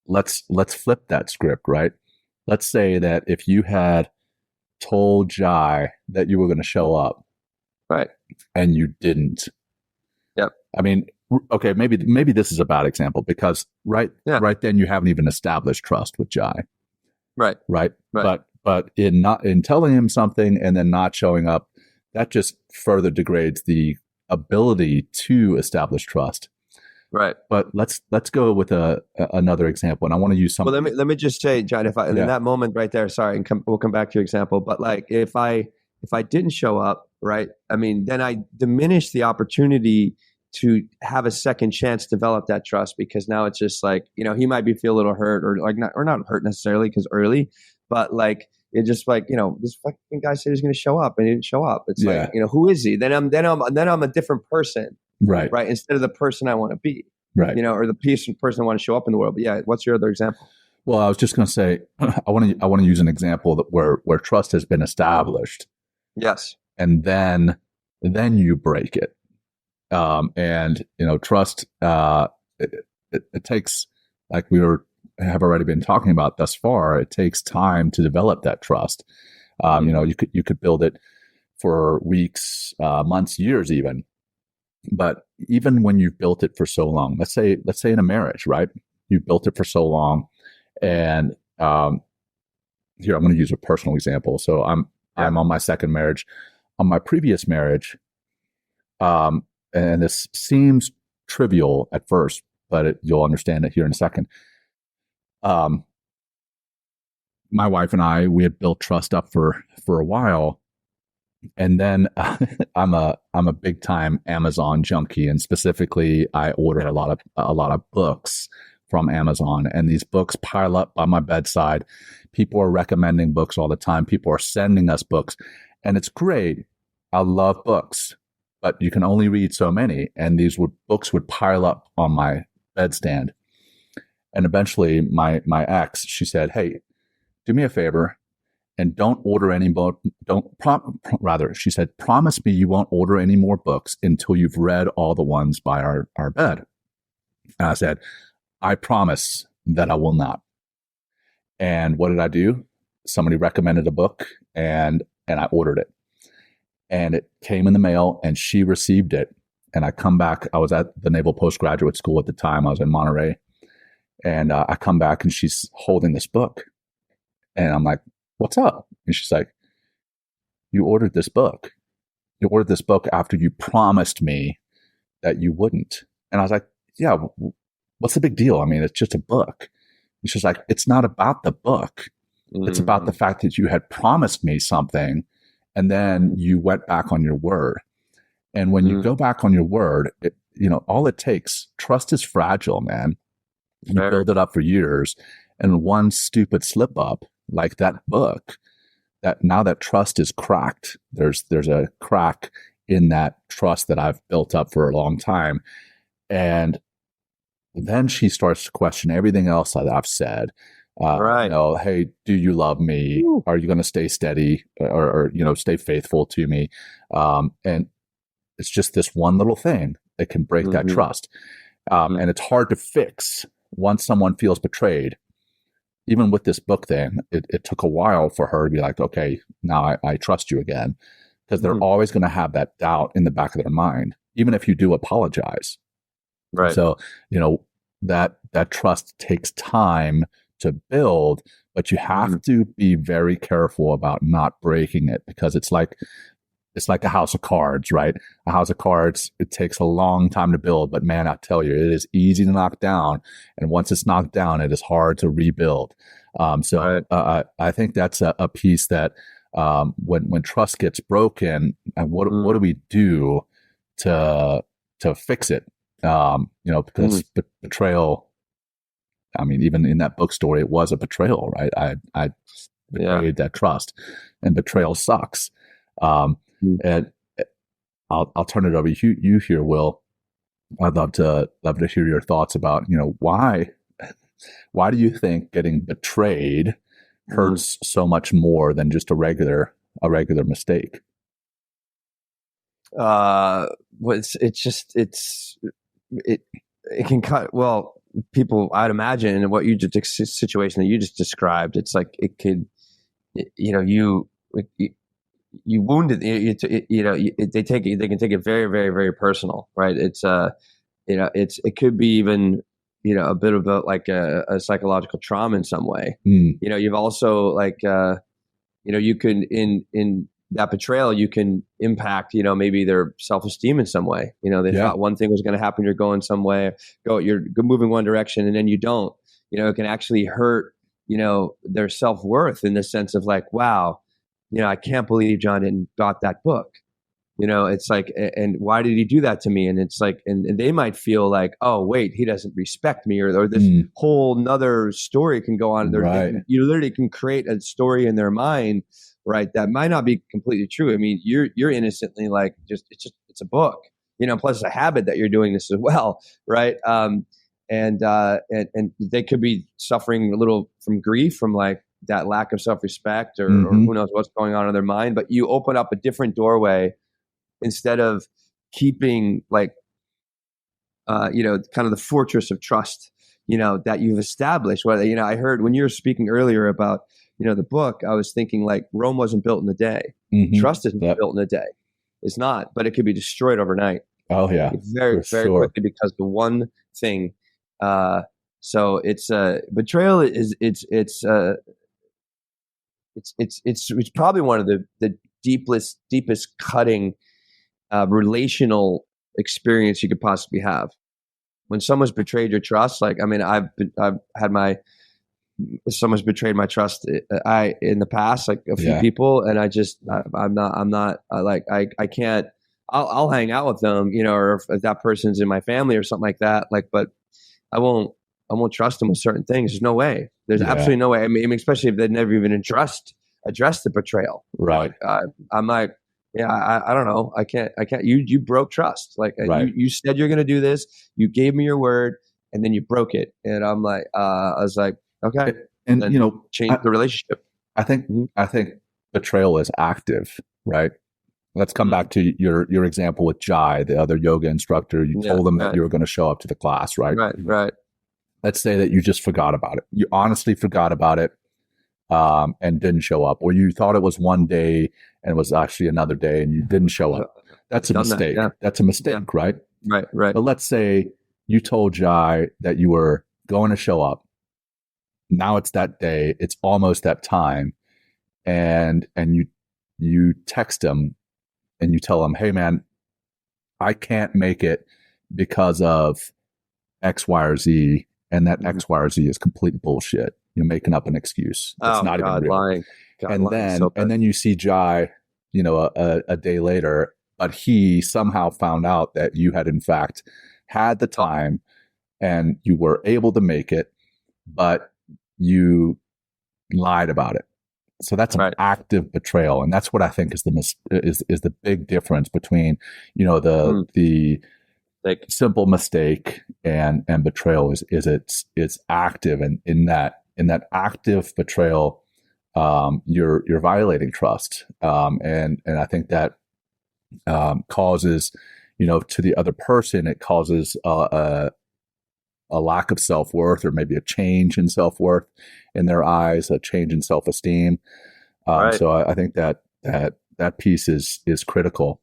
A: let's flip that script, right? Let's say that if you had told Jai that you were going to show up
B: Right.
A: and you didn't.
B: Yep.
A: I mean, okay, maybe this is a bad example because right then you haven't even established trust with Jai.
B: Right.
A: Right. But in telling him something and then not showing up, that just further degrades the ability to establish trust.
B: Right.
A: But let's go with another example, and I want to use something.
B: Well, let me just say, John, in that moment right there, sorry, and we'll come back to your example. But like, if I didn't show up, right? I mean, then I diminish the opportunity to have a second chance to develop that trust, because now it's just like, he might feel a little hurt, or like not hurt necessarily because early, but like it's just like, this fucking guy said he's going to show up and he didn't show up. It's like, who is he? Then I'm a different person.
A: Right.
B: Instead of the person I want to be,
A: right.
B: Or the person I want to show up in the world. But yeah, what's your other example?
A: Well, I was just going to say, I want to use an example that where trust has been established.
B: Yes.
A: And then you break it. And trust, it takes, like have already been talking about thus far, it takes time to develop that trust. You could build it for weeks, months, years even. But even when you've built it for so long, let's say in a marriage, right? You've built it for so long, and here I'm going to use a personal example. So I'm on my second marriage. On my previous marriage, and this seems trivial at first, but you'll understand it here in a second. My wife and I, we had built trust up for a while. And then I'm a big time Amazon junkie, and specifically I order a lot of books from Amazon, and these books pile up by my bedside. People are recommending books all the time. People are sending us books, and it's great. I love books, but you can only read so many, and books would pile up on my bedstand. And eventually, my ex, she said, "Hey, do me a favor. And don't order any book. She said, promise me you won't order any more books until you've read all the ones by our bed." And I said, I promise that I will not. And what did I do? Somebody recommended a book, and I ordered it. And it came in the mail, and she received it. And I come back. I was at the Naval Postgraduate School at the time. I was in Monterey. And I come back, and she's holding this book. And I'm like, what's up? And she's like, you ordered this book. You ordered this book after you promised me that you wouldn't. And I was like, yeah, what's the big deal? I mean, it's just a book. And she's like, it's not about the book. It's about the fact that you had promised me something, and then you went back on your word. And when you go back on your word, all it takes, trust is fragile, man. You build it up for years, and one stupid slip up, like that book, that now that trust is cracked. There's a crack in that trust that I've built up for a long time. And then she starts to question everything else that I've said. Hey, do you love me? Ooh. Are you going to stay steady or stay faithful to me? And it's just this one little thing that can break that trust. And it's hard to fix once someone feels betrayed. Even with this book thing, it took a while for her to be like, okay, now I trust you again. Because they're always going to have that doubt in the back of their mind, even if you do apologize.
B: Right.
A: So, that trust takes time to build, but you have to be very careful about not breaking it, because it's like a house of cards, right? A house of cards, it takes a long time to build, but man, I tell you, it is easy to knock down. And once it's knocked down, it is hard to rebuild. I think that's a piece that when trust gets broken, and what do we do to fix it? Because betrayal, I mean, even in that book story, it was a betrayal, right? I betrayed that trust, and betrayal sucks. And I'll turn it over to you here, Will. I'd love to hear your thoughts about, why do you think getting betrayed hurts so much more than just a regular mistake?
B: It can cut. Well, people, I'd imagine, in what you just situation that you just described, it's like it could, you wounded, they can take it very, very, very personal, right? It's it could be even, a bit of like a psychological trauma in some way. You've also like, you can in that betrayal, you can impact, maybe their self-esteem in some way. They thought one thing was going to happen. You're going some way, you're moving one direction, and then you don't. It can actually hurt, their self-worth in the sense of like, wow, I can't believe John got that book. It's like, and why did he do that to me? And it's like, and they might feel like, oh, wait, he doesn't respect me, or this whole nother story can go on.
A: Right.
B: You literally can create a story in their mind, right? That might not be completely true. I mean, you're innocently like, it's a book, plus it's a habit that you're doing this as well. Right. And they could be suffering a little from grief, from like that lack of self-respect, or who knows what's going on in their mind. But you open up a different doorway instead of keeping like, kind of the fortress of trust, that you've established. Whether, I heard when you were speaking earlier about, the book, I was thinking like Rome wasn't built in a day. Trust isn't built in a day. It's not, but it could be destroyed overnight.
A: Oh yeah.
B: Very, very quickly, because the one thing, so it's betrayal is it's probably one of the deepest cutting relational experience you could possibly have. When someone's betrayed your trust, like, I mean, someone's betrayed my trust in the past, like a few people, and I can't, I'll hang out with them, or if that person's in my family or something like that, like, but I won't trust them with certain things. There's no way. There's absolutely no way. I mean, especially if they've never even addressed the betrayal.
A: Right.
B: I'm like, I don't know. I can't, you broke trust. Like, you said you're going to do this. You gave me your word, and then you broke it. And I'm like, I was like, okay.
A: And
B: change the relationship.
A: I think betrayal is active, right? Let's come back to your example with Jai, the other yoga instructor. You told them that you were going to show up to the class, right?
B: Right.
A: Let's say that you just forgot about it. You honestly forgot about it, and didn't show up, or you thought it was one day and it was actually another day and you didn't show up. That's a mistake. That's a mistake, right?
B: Right.
A: But let's say you told Jai that you were going to show up. Now it's that day. It's almost that time, and you text him and you tell him, "Hey, man, I can't make it because of X, Y, or Z," and that X, Y, or Z is complete bullshit. You're making up an excuse. It's not even real.
B: Lying.
A: And then you see Jai, a day later, but he somehow found out that you had in fact had the time and you were able to make it, but you lied about it. So that's an active betrayal, and that's what I think is the big difference between the like simple mistake and betrayal is it's active, and in that active betrayal, you're violating trust, and I think that causes, to the other person, it causes a lack of self-worth, or maybe a change in self-worth in their eyes, a change in self-esteem. So I think that piece is critical.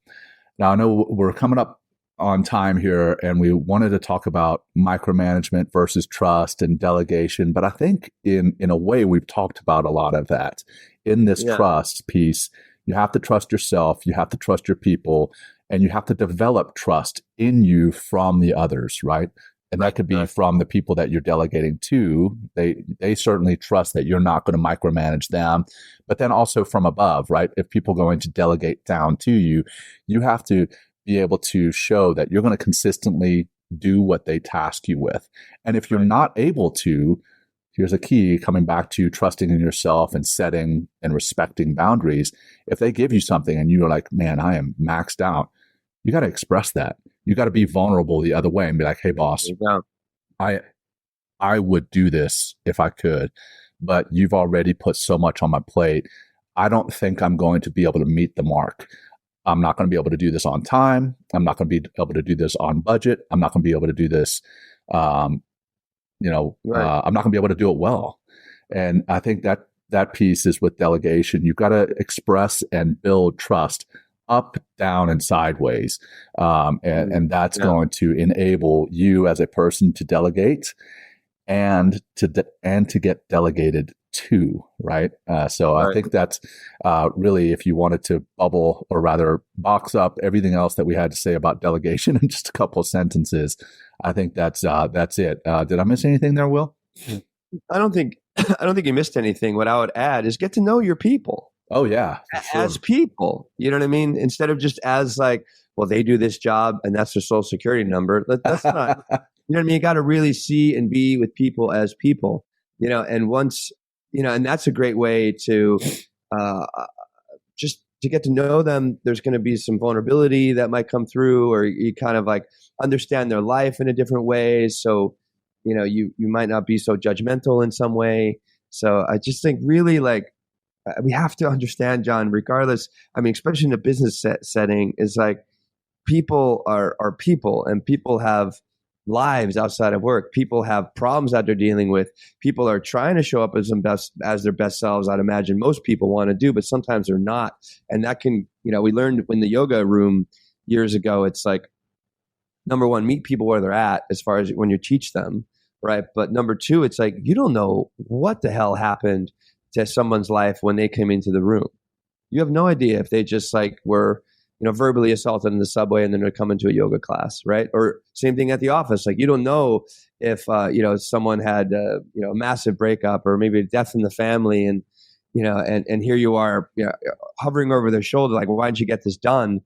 A: Now, I know we're coming up on time here, and we wanted to talk about micromanagement versus trust and delegation, but I think in a way we've talked about a lot of that. In this trust piece, you have to trust yourself, you have to trust your people, and you have to develop trust in you from the others, right? And that could be from the people that you're delegating to. They certainly trust that you're not going to micromanage them, but then also from above, right? If people are going to delegate down to you, you have to be able to show that you're going to consistently do what they task you with. And if you're not able to, here's a key, coming back to trusting in yourself and setting and respecting boundaries. If they give you something and you're like, man, I am maxed out, you got to express that. You got to be vulnerable the other way and be like, hey, boss, I would do this if I could, but you've already put so much on my plate. I don't think I'm going to be able to meet the mark. I'm not going to be able to do this on time. I'm not going to be able to do this on budget. I'm not going to be able to do this
B: Right.
A: I'm not going to be able to do it well. And I think that piece is with delegation. You've got to express and build trust up, down, and sideways. And that's
B: Yeah.
A: going to enable you as a person to delegate and to get delegated to, right? So I
B: Right.
A: think that's really, if you wanted to bubble, or rather box up everything else that we had to say about delegation in just a couple of sentences, I think that's it. Did I miss anything there, Will?
B: I don't think I don't think you missed anything. What I would add is get to know your people
A: Oh yeah, for sure.
B: as people. You know what I mean? Instead of just as like, well, they do this job and that's their social security number. That's not. You know what I mean? You got to really see and be with people as people. And once and that's a great way to uh, just to get to know them. There's going to be some vulnerability that might come through, or you kind of like understand their life in a different way. So you might not be so judgmental in some way. So I just think really like we have to understand, John, regardless. I mean, especially in a business setting, is like people are people, and people have lives outside of work. People have problems that they're dealing with. People are trying to show up as their best selves. I'd imagine most people want to do, but sometimes they're not. And that can, we learned in the yoga room years ago, it's like, number one, meet people where they're at as far as when you teach them, right? But number two, it's like, you don't know what the hell happened to someone's life when they came into the room. You have no idea if they just like were, verbally assaulted in the subway and then they're coming to a yoga class, right? Or same thing at the office. Like, you don't know if, someone had, a massive breakup or maybe a death in the family, and, and here you are, hovering over their shoulder. Like, well, why didn't you get this done?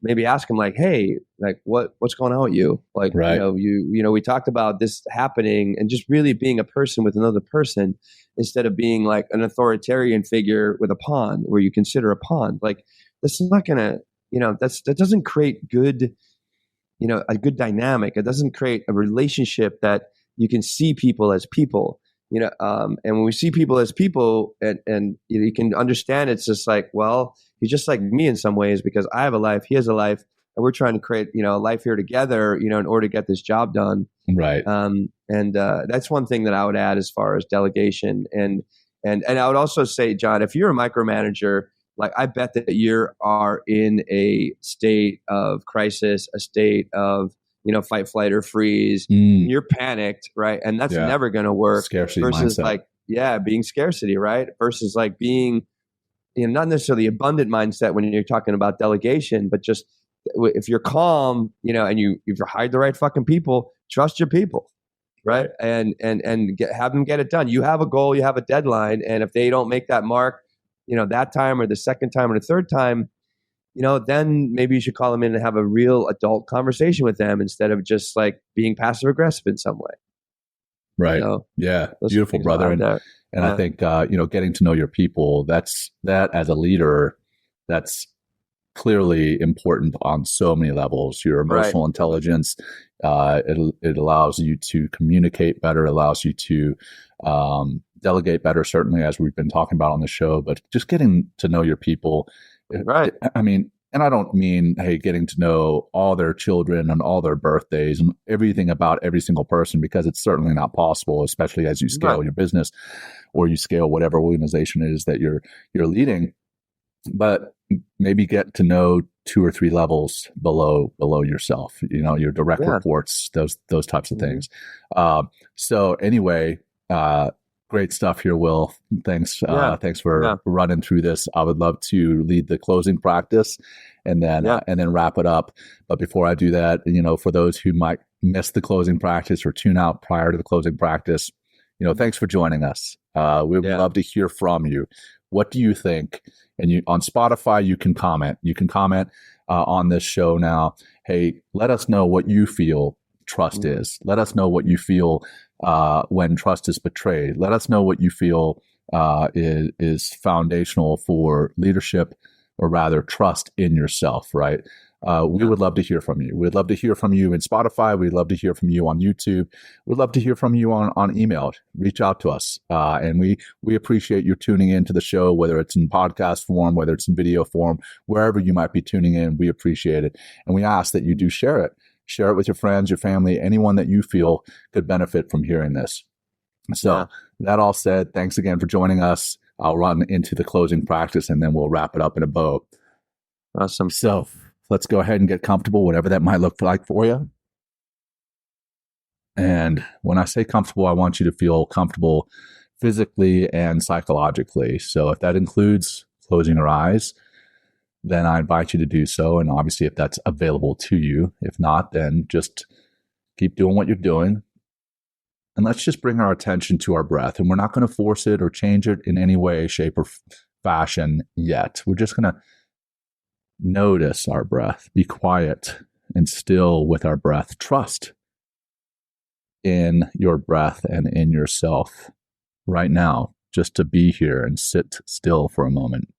B: Maybe ask them like, hey, like what's going on with you? Like,
A: right.
B: We talked about this happening, and just really being a person with another person instead of being like an authoritarian figure with a pawn, where you consider a pawn. Like, that's not gonna, that doesn't create good, a good dynamic. It doesn't create a relationship that you can see people as people. And when we see people as people, and you can understand, it's just like, well, he's just like me in some ways, because I have a life, he has a life, and we're trying to create, a life here together, in order to get this job done.
A: Right.
B: And that's one thing that I would add as far as delegation. And I would also say, John, if you're a micromanager, like, I bet that you are in a state of crisis, a state of, fight, flight, or freeze. You're panicked, right? And that's never going to work.
A: Scarcity
B: versus
A: mindset.
B: like, being scarcity, right? Versus like being, not necessarily abundant mindset when you're talking about delegation, but just if you're calm, and if you're hired the right fucking people, trust your people, right? And have them get it done. You have a goal, you have a deadline, and if they don't make that mark, that time or the second time or the third time, then maybe you should call them in and have a real adult conversation with them instead of just like being passive aggressive in some way.
A: Right. Yeah. Beautiful, brother. And I think, getting to know your people, that as a leader, that's clearly important on so many levels. Your emotional intelligence, it allows you to communicate better, allows you to delegate better, certainly, as we've been talking about on the show, but just getting to know your people.
B: Right.
A: I mean, and I don't mean, hey, getting to know all their children and all their birthdays and everything about every single person, because it's certainly not possible, especially as you scale your business or you scale whatever organization it is that you're leading. But maybe get to know 2 or 3 levels below yourself, your direct reports, those types of things. So anyway, great stuff here, Will. Thanks. Thanks for running through this. I would love to lead the closing practice and then wrap it up. But before I do that, for those who might miss the closing practice or tune out prior to the closing practice, thanks for joining us. We would love to hear from you. What do you think? And on Spotify, you can comment. You can comment on this show now. Hey, let us know what you feel trust is. Let us know what you feel when trust is betrayed. Let us know what you feel is foundational for leadership, or rather trust in yourself, right? We would love to hear from you. We'd love to hear from you in Spotify. We'd love to hear from you on YouTube. We'd love to hear from you on email. Reach out to us. And we appreciate you tuning into the show, whether it's in podcast form, whether it's in video form, wherever you might be tuning in, we appreciate it. And we ask that you do share it. Share it with your friends, your family, anyone that you feel could benefit from hearing this. So that all said, thanks again for joining us. I'll run into the closing practice and then we'll wrap it up in a bow.
B: Awesome.
A: So let's go ahead and get comfortable, whatever that might look like for you. And when I say comfortable, I want you to feel comfortable physically and psychologically. So if that includes closing your eyes, then I invite you to do so. And obviously, if that's available to you, if not, then just keep doing what you're doing. And let's just bring our attention to our breath. And we're not going to force it or change it in any way, shape, or fashion yet. We're just going to notice our breath, be quiet and still with our breath. Trust in your breath and in yourself right now, just to be here and sit still for a moment.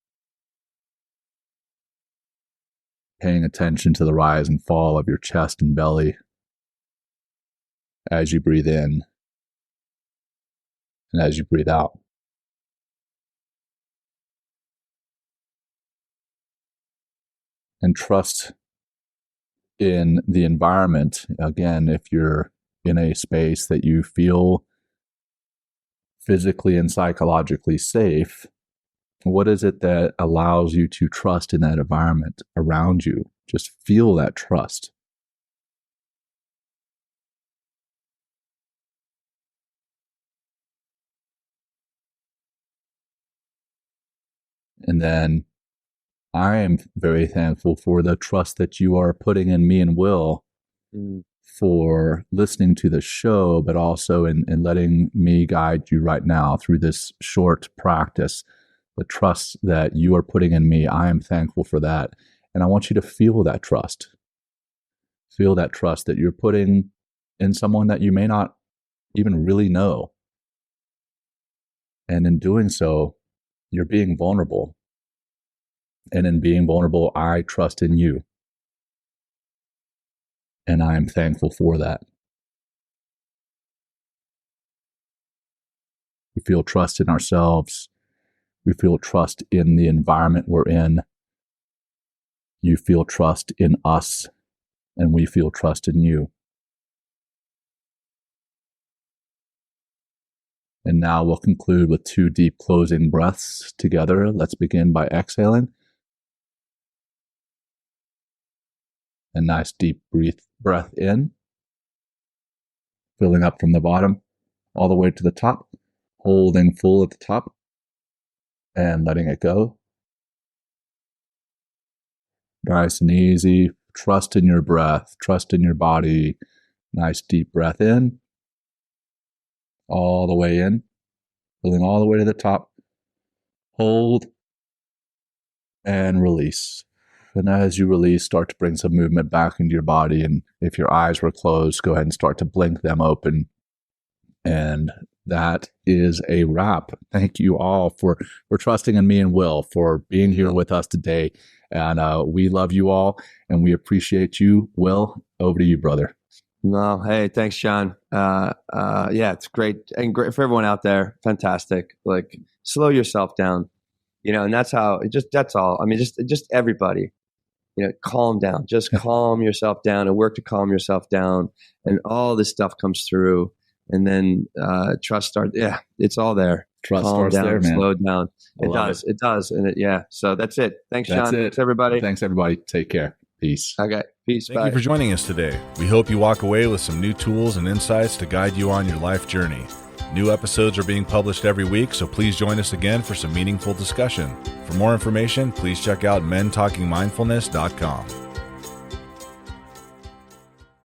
A: Paying attention to the rise and fall of your chest and belly as you breathe in and as you breathe out. And trust in the environment. Again, if you're in a space that you feel physically and psychologically safe, what is it that allows you to trust in that environment around you? Just feel that trust. And then I am very thankful for the trust that you are putting in me and Will for listening to the show, but also in letting me guide you right now through this short practice. The trust that you are putting in me, I am thankful for that. And I want you to feel that trust. Feel that trust that you're putting in someone that you may not even really know. And in doing so, you're being vulnerable. And in being vulnerable, I trust in you. And I am thankful for that. We feel trust in ourselves. We feel trust in the environment we're in. You feel trust in us, and we feel trust in you. And now we'll conclude with 2 deep closing breaths together. Let's begin by exhaling. A nice deep breath in, filling up from the bottom all the way to the top, holding full at the top and letting it go. Nice and easy. Trust in your breath, trust in your body. Nice deep breath in, all the way in, filling all the way to the top. Hold and release. And as you release, start to bring some movement back into your body. And if your eyes were closed, go ahead and start to blink them open. And that is a wrap. Thank you all for trusting in me and Will, for being here with us today. And we love you all, and we appreciate you. Will, over to you, brother.
B: No, hey, thanks, John. Yeah, it's great. And great for everyone out there. Fantastic. Like, slow yourself down. And that's how, that's all. I mean, just everybody, calm down, just calm yourself down and work to calm yourself down. And all this stuff comes through. And then trust starts. Yeah, it's all there.
A: Trust
B: calm
A: starts
B: down,
A: there, man.
B: slow down. It does. And so that's it. Thanks, John. Thanks, everybody.
A: Thanks, everybody. Take care. Peace.
B: Okay. Peace.
C: Thank you for joining us today. We hope you walk away with some new tools and insights to guide you on your life journey. New episodes are being published every week, so please join us again for some meaningful discussion. For more information, please check out mentalkingmindfulness.com.